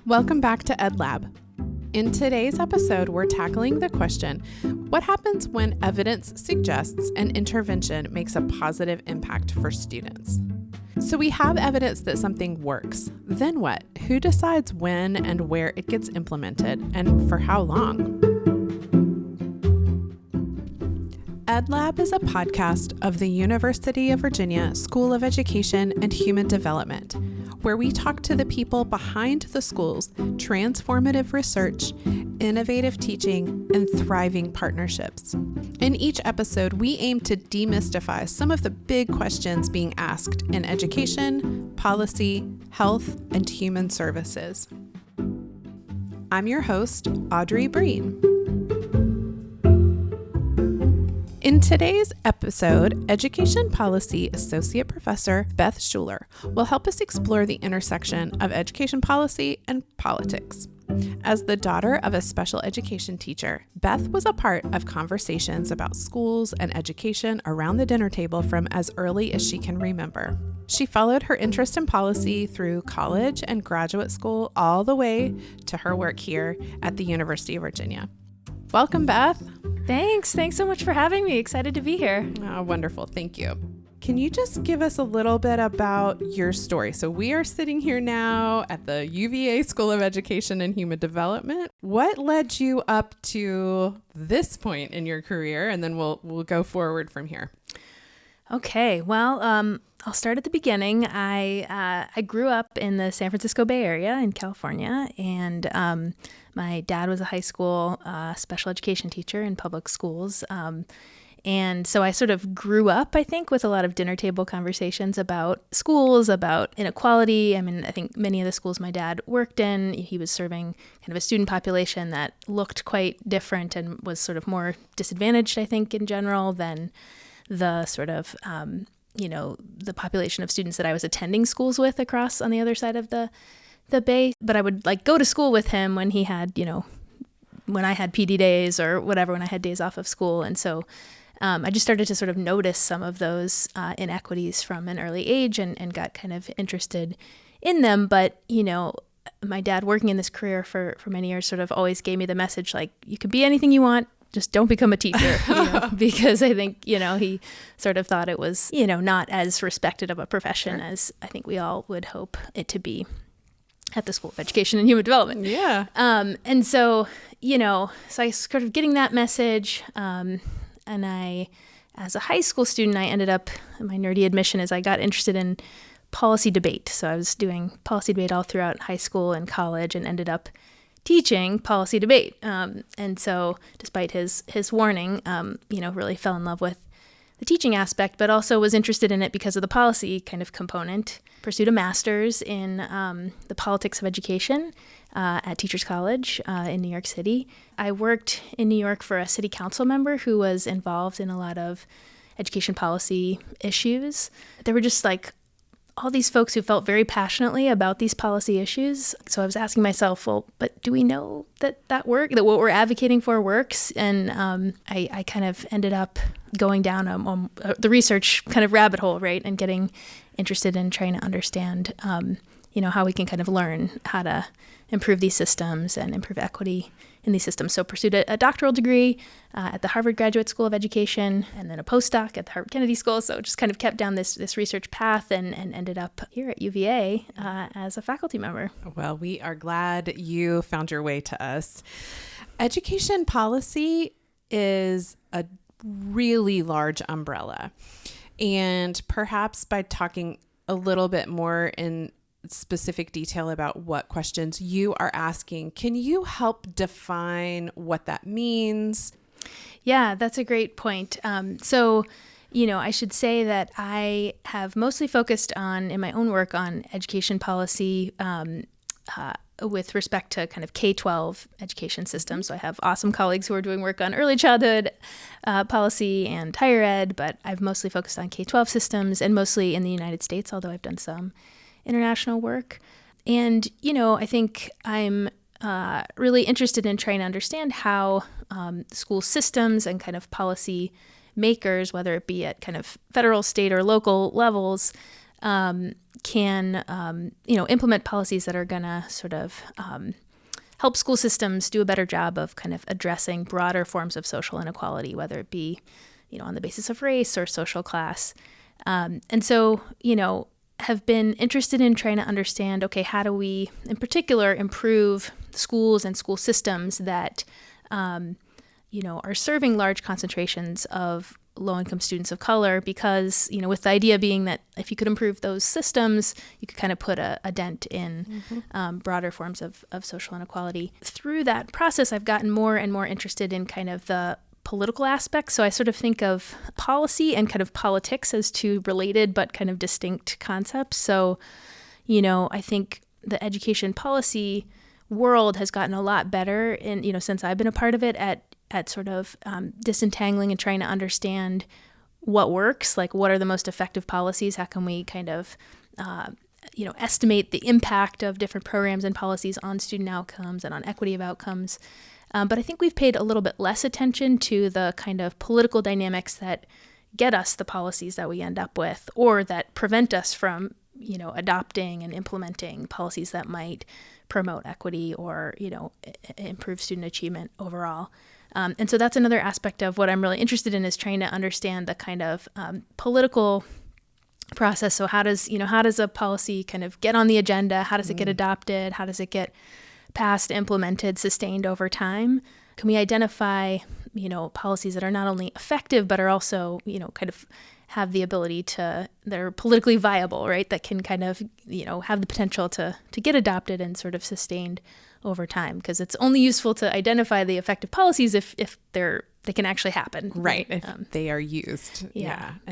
Welcome back to EdLab. In today's episode, we're tackling the question, what happens when evidence suggests an intervention makes a positive impact for students? So we have evidence that something works. Then what? Who decides when and where it gets implemented and for how long? EdLab is a podcast of the University of Virginia School of Education and Human Development, where we talk to the people behind the school's transformative research, innovative teaching, and thriving partnerships. In each episode, we aim to demystify some of the big questions being asked in education, policy, health, and human services. I'm your host, Audrey Breen. In today's episode, Education Policy Associate Professor Beth Schueler will help us explore the intersection of education policy and politics. As the daughter of a special education teacher, Beth was a part of conversations about schools and education around the dinner table from as early as she can remember. She followed her interest in policy through college and graduate school all the way to her work here at the University of Virginia. Welcome, Beth. Thanks so much for having me. Excited to be here. Oh, wonderful. Thank you. Can you just give us a little bit about your story? So we are sitting here now at the UVA School of Education and Human Development. What led you up to this point in your career? And then we'll go forward from here. Okay. Well, I'll start at the beginning. I grew up in the San Francisco Bay Area in California, and my dad was a high school special education teacher in public schools. And so I sort of grew up, I think, with a lot of dinner table conversations about schools, about inequality. I mean, I think many of the schools my dad worked in, he was serving kind of a student population that looked quite different and was sort of more disadvantaged, I think, in general than the sort of, the population of students that I was attending schools with across on the other side of the Bay. But I would go to school with him when he had, when I had PD days or whatever, when I had days off of school. And so I just started to sort of notice some of those inequities from an early age and got kind of interested in them. But, my dad working in this career for many years sort of always gave me the message, you can be anything you want, just don't become a teacher, because I think, he sort of thought it was, not as respected of a profession as I think we all would hope it to be at the School of Education and Human Development. Yeah. And so, so I sort of getting that message. And I, as a high school student, I ended up, my nerdy admission is I got interested in policy debate. So I was doing policy debate all throughout high school and college and ended up teaching policy debate. And so despite his warning, really fell in love with the teaching aspect, but also was interested in it because of the policy kind of component. Pursued a master's in the politics of education at Teachers College in New York City. I worked in New York for a city council member who was involved in a lot of education policy issues. There were just all these folks who felt very passionately about these policy issues. So I was asking myself, well, but do we know that what we're advocating for works? And I kind of ended up going down the research kind of rabbit hole, right? And getting interested in trying to understand, how we can kind of learn how to improve these systems and improve equity in these systems. So pursued a doctoral degree at the Harvard Graduate School of Education, and then a postdoc at the Harvard Kennedy School. So just kind of kept down this research path and ended up here at UVA as a faculty member. Well, we are glad you found your way to us. Education policy is a really large umbrella. And perhaps by talking a little bit more in specific detail about what questions you are asking, can you help define what that means? Yeah, that's a great point. So, I should say that I have mostly focused in my own work on education policy with respect to kind of K-12 education systems. So I have awesome colleagues who are doing work on early childhood policy and higher ed, but I've mostly focused on K-12 systems and mostly in the United States, although I've done some international work. And, I think I'm really interested in trying to understand how school systems and kind of policy makers, whether it be at kind of federal, state, or local levels, can, implement policies that are going to sort of help school systems do a better job of kind of addressing broader forms of social inequality, whether it be, on the basis of race or social class. And so, have been interested in trying to understand, okay, how do we, in particular, improve schools and school systems that, are serving large concentrations of low-income students of color, because, with the idea being that if you could improve those systems, you could kind of put a dent in broader forms of social inequality. Through that process, I've gotten more and more interested in kind of the political aspects. So I sort of think of policy and kind of politics as two related but kind of distinct concepts. So, I think the education policy world has gotten a lot better in, since I've been a part of it at sort of disentangling and trying to understand what works, like what are the most effective policies, how can we kind of, estimate the impact of different programs and policies on student outcomes and on equity of outcomes. But I think we've paid a little bit less attention to the kind of political dynamics that get us the policies that we end up with, or that prevent us from, adopting and implementing policies that might promote equity or, improve student achievement overall. And so that's another aspect of what I'm really interested in, is trying to understand the kind of political process. So how does a policy kind of get on the agenda? How does it get adopted? How does it get passed, implemented, sustained over time? Can we identify, policies that are not only effective, but are also, kind of have the ability to, they're politically viable, right? That can kind of, have the potential to get adopted and sort of sustained over time, because it's only useful to identify the effective policies if they can actually happen. Right. If they are used. And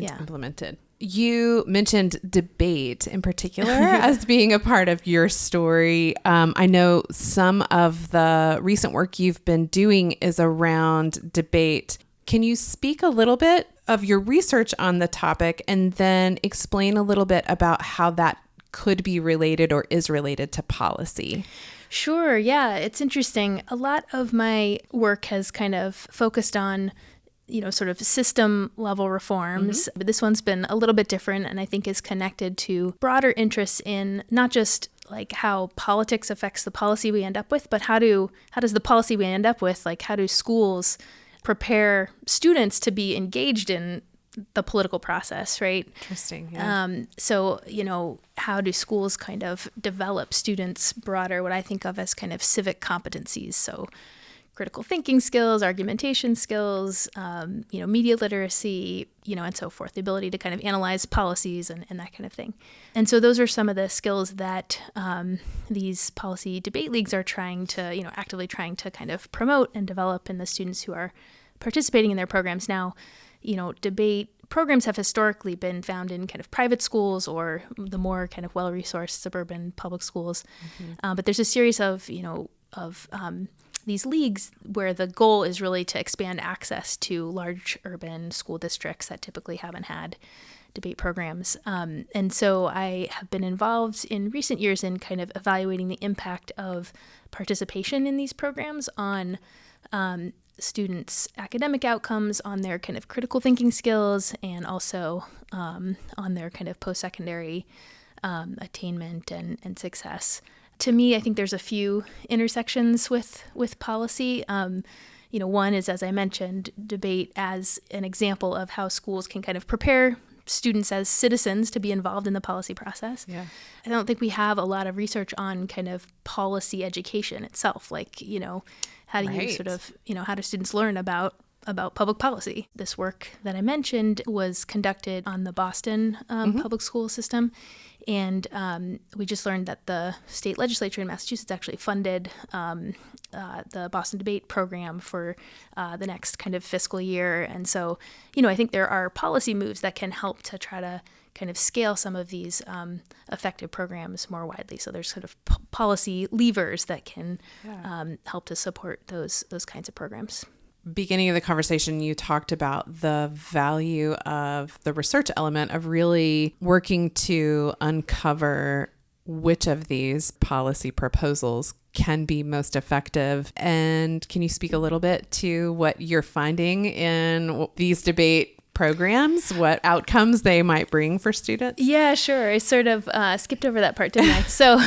Yeah. implemented. You mentioned debate in particular as being a part of your story. I know some of the recent work you've been doing is around debate. Can you speak a little bit of your research on the topic and then explain a little bit about how that could be related or is related to policy? Sure. Yeah. It's interesting. A lot of my work has kind of focused on, sort of system level reforms. But this one's been a little bit different, and I think is connected to broader interests in not just like how politics affects the policy we end up with, but how does the policy we end up with, like how do schools prepare students to be engaged in the political process, right? Interesting. Yeah. So, how do schools kind of develop students' broader, what I think of as kind of civic competencies? So critical thinking skills, argumentation skills, media literacy, and so forth, the ability to kind of analyze policies and that kind of thing. And so those are some of the skills that these policy debate leagues are trying to, actively trying to kind of promote and develop in the students who are participating in their programs. Now, debate programs have historically been found in kind of private schools or the more kind of well-resourced suburban public schools. But there's a series of, these leagues where the goal is really to expand access to large urban school districts that typically haven't had debate programs. And so I have been involved in recent years in kind of evaluating the impact of participation in these programs on students' academic outcomes, on their kind of critical thinking skills, and also on their kind of post-secondary attainment and success. To me, I think there's a few intersections with policy. One is, as I mentioned, debate as an example of how schools can kind of prepare students as citizens to be involved in the policy process. Yeah. I don't think we have a lot of research on kind of policy education itself. Like, how do you sort of, how do students learn about public policy? This work that I mentioned was conducted on the Boston public school system. And we just learned that the state legislature in Massachusetts actually funded the Boston Debate program for the next kind of fiscal year. And so, I think there are policy moves that can help to try to kind of scale some of these effective programs more widely. So there's sort of policy levers that can help to support those kinds of programs. Beginning of the conversation, you talked about the value of the research element of really working to uncover which of these policy proposals can be most effective. And can you speak a little bit to what you're finding in these debate programs, what outcomes they might bring for students? Yeah, sure. I sort of skipped over that part, didn't I? So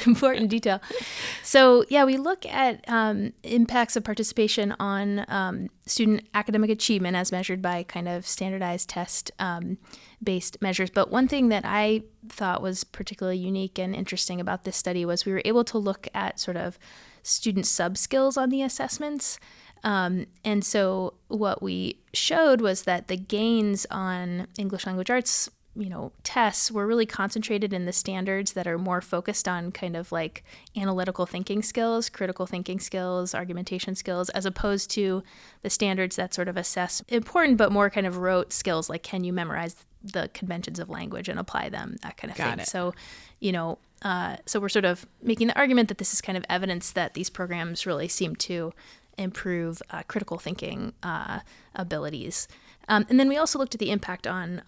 important detail. So yeah, we look at impacts of participation on student academic achievement as measured by kind of standardized test based measures. But one thing that I thought was particularly unique and interesting about this study was we were able to look at sort of student sub-skills on the assessments. And so what we showed was that the gains on English language arts, tests were really concentrated in the standards that are more focused on kind of like analytical thinking skills, critical thinking skills, argumentation skills, as opposed to the standards that sort of assess important but more kind of rote skills, like can you memorize the conventions of language and apply them, that kind of thing. So, so we're sort of making the argument that this is kind of evidence that these programs really seem to improve critical thinking abilities. And then we also looked at the impact on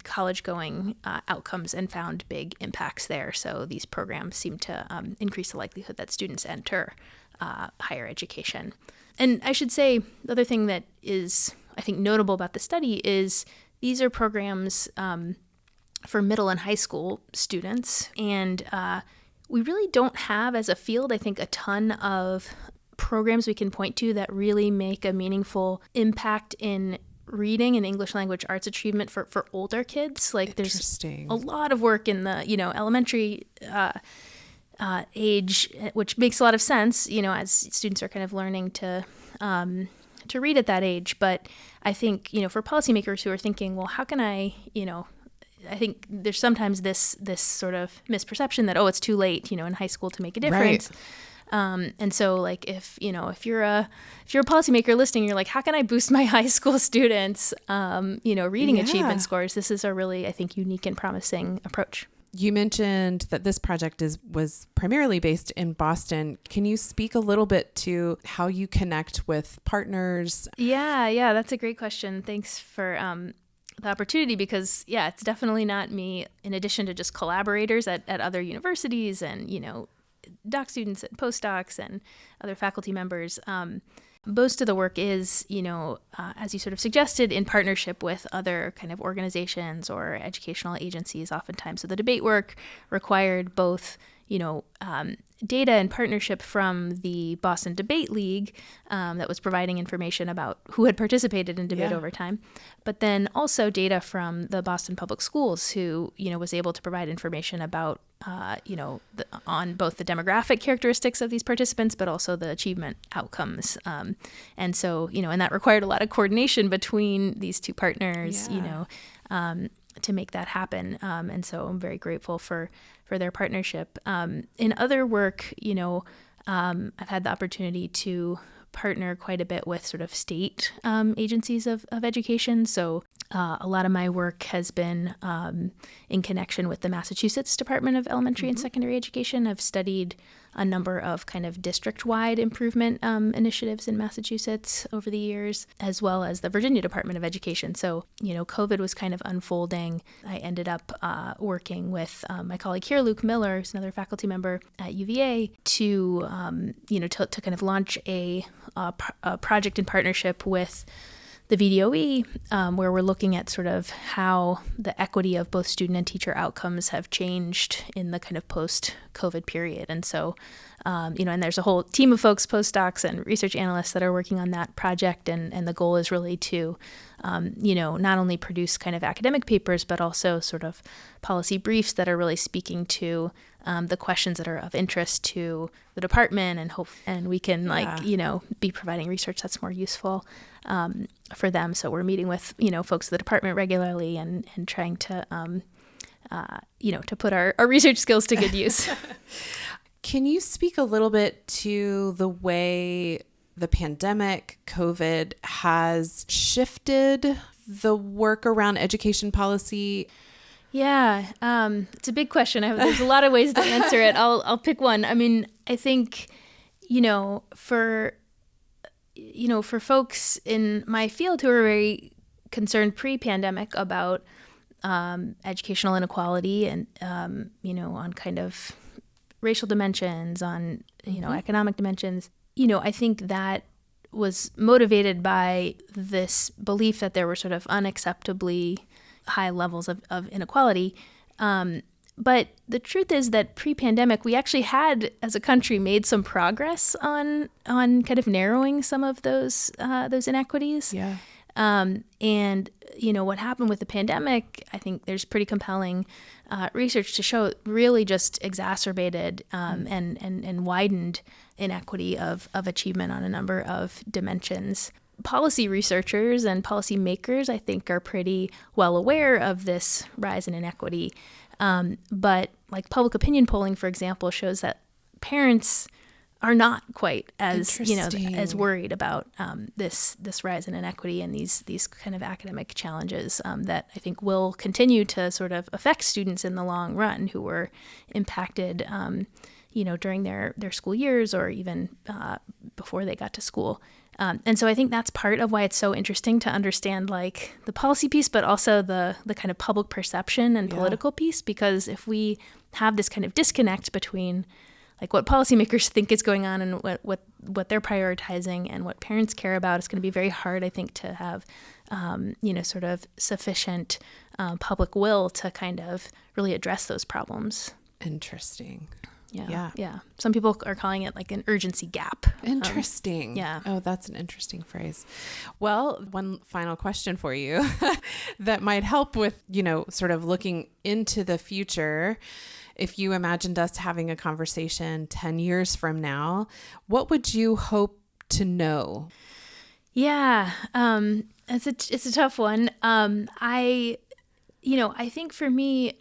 college-going outcomes and found big impacts there. So these programs seem to increase the likelihood that students enter higher education. And I should say, the other thing that is, I think, notable about the study is these are programs for middle and high school students. And we really don't have, as a field, I think, a ton of programs we can point to that really make a meaningful impact in reading and English language arts achievement for older kids. Like there's a lot of work in the, elementary age, which makes a lot of sense, as students are kind of learning to read at that age. But I think, for policymakers who are thinking, well, how can I think there's sometimes this sort of misperception that, it's too late, in high school to make a difference. Right. And so like if you're a policymaker listening, you're like, how can I boost my high school students, reading achievement scores? This is a really, I think, unique and promising approach. You mentioned that this project was primarily based in Boston. Can you speak a little bit to how you connect with partners? Yeah, that's a great question. Thanks for the opportunity, because it's definitely not me, in addition to just collaborators at other universities and, doc students and postdocs and other faculty members. Most of the work is, as you sort of suggested, in partnership with other kind of organizations or educational agencies oftentimes. So the debate work required both, data and partnership from the Boston Debate League that was providing information about who had participated in debate over time, but then also data from the Boston Public Schools, who, was able to provide information about, on both the demographic characteristics of these participants, but also the achievement outcomes. And so, and that required a lot of coordination between these two partners, to make that happen. And so I'm very grateful for their partnership. In other work, I've had the opportunity to partner quite a bit with sort of state agencies of education. So a lot of my work has been in connection with the Massachusetts Department of Elementary and Secondary Education. I've studied a number of kind of district-wide improvement initiatives in Massachusetts over the years, as well as the Virginia Department of Education. So, COVID was kind of unfolding. I ended up working with my colleague here, Luke Miller, who's another faculty member at UVA, to kind of launch a project in partnership with the VDOE, where we're looking at sort of how the equity of both student and teacher outcomes have changed in the kind of post-COVID period. And so, and there's a whole team of folks, postdocs and research analysts, that are working on that project. And the goal is really to, not only produce kind of academic papers, but also sort of policy briefs that are really speaking to the questions that are of interest to the department, and we can be providing research that's more useful for them. So we're meeting with folks at the department regularly and trying to to put our research skills to good use. Can you speak a little bit to the way the pandemic, COVID, has shifted the work around education policy? Yeah, it's a big question. There's a lot of ways to answer it. I'll pick one. I mean, I think, for folks in my field who are very concerned pre-pandemic about educational inequality and, on kind of racial dimensions, on, economic dimensions, I think that was motivated by this belief that there were sort of unacceptably high levels of inequality. But the truth is that pre-pandemic, we actually had, as a country, made some progress on kind of narrowing some of those inequities. Yeah. And, what happened with the pandemic, I think there's pretty compelling research to show it really just exacerbated and widened inequity of achievement on a number of dimensions. Policy researchers and policy makers, I think, are pretty well aware of this rise in inequity. But like public opinion polling, for example, shows that parents are not quite as as worried about this rise in inequity and these kind of academic challenges that I think will continue to sort of affect students in the long run who were impacted during their school years or even before they got to school. And so I think that's part of why it's so interesting to understand like the policy piece, but also the kind of public perception and political piece, because if we have this kind of disconnect between like what policymakers think is going on and what they're prioritizing and what parents care about, it's going to be very hard, I think, to have, sort of sufficient public will to kind of really address those problems. Interesting. Yeah. Some people are calling it like an urgency gap. Interesting. Yeah. Oh, that's an interesting phrase. Well, one final question for you that might help with, sort of looking into the future. If you imagined us having a conversation 10 years from now, what would you hope to know? Yeah, it's a tough one. I think for me,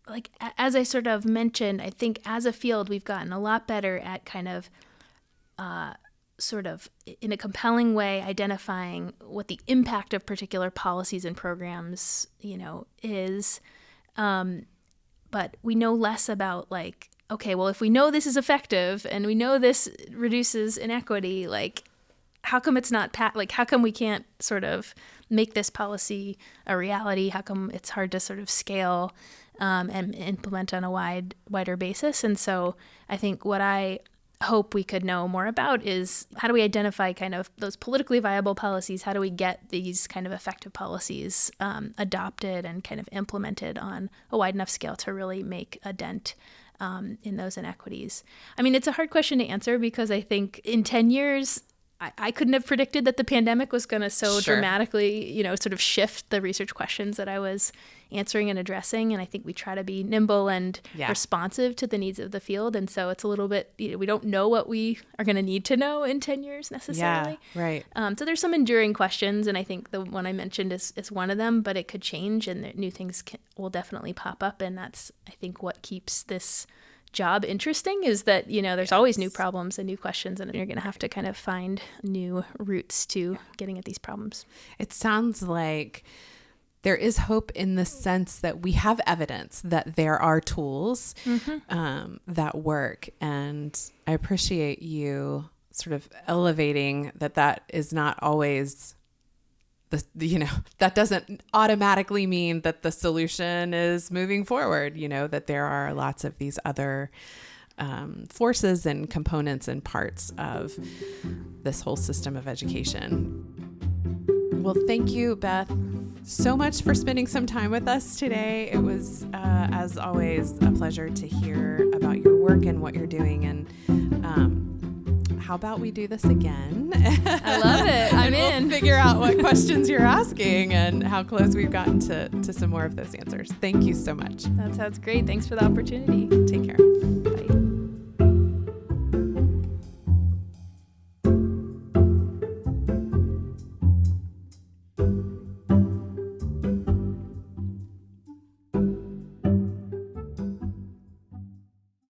like, as I sort of mentioned, I think as a field, we've gotten a lot better at kind of sort of in a compelling way identifying what the impact of particular policies and programs, is. But we know less about like, okay, well, if we know this is effective and we know this reduces inequity, like, how come it's not how come we can't sort of make this policy a reality? How come it's hard to sort of scale and implement on a wider basis? And so I think what I hope we could know more about is how do we identify kind of those politically viable policies? How do we get these kind of effective policies adopted and kind of implemented on a wide enough scale to really make a dent in those inequities? I mean, it's a hard question to answer because I think in 10 years, I couldn't have predicted that the pandemic was going to so dramatically, sort of shift the research questions that I was answering and addressing. And I think we try to be nimble and responsive to the needs of the field. And so it's a little bit, we don't know what we are going to need to know in 10 years necessarily. Yeah, right. So there's some enduring questions. And I think the one I mentioned is one of them, but it could change and new things will definitely pop up. And that's, I think, what keeps this job interesting is that, there's always new problems and new questions, and you're going to have to kind of find new routes to getting at these problems. It sounds like there is hope in the sense that we have evidence that there are tools that work. And I appreciate you sort of elevating that is not always that doesn't automatically mean that the solution is moving forward, that there are lots of these other forces and components and parts of this whole system of education. Well, thank you, Beth, so much for spending some time with us today. It was, as always, a pleasure to hear about your work and what you're doing. And how about we do this again? I love it. I'm in. We'll figure out what questions you're asking and how close we've gotten to some more of those answers. Thank you so much. That sounds great. Thanks for the opportunity. Take care.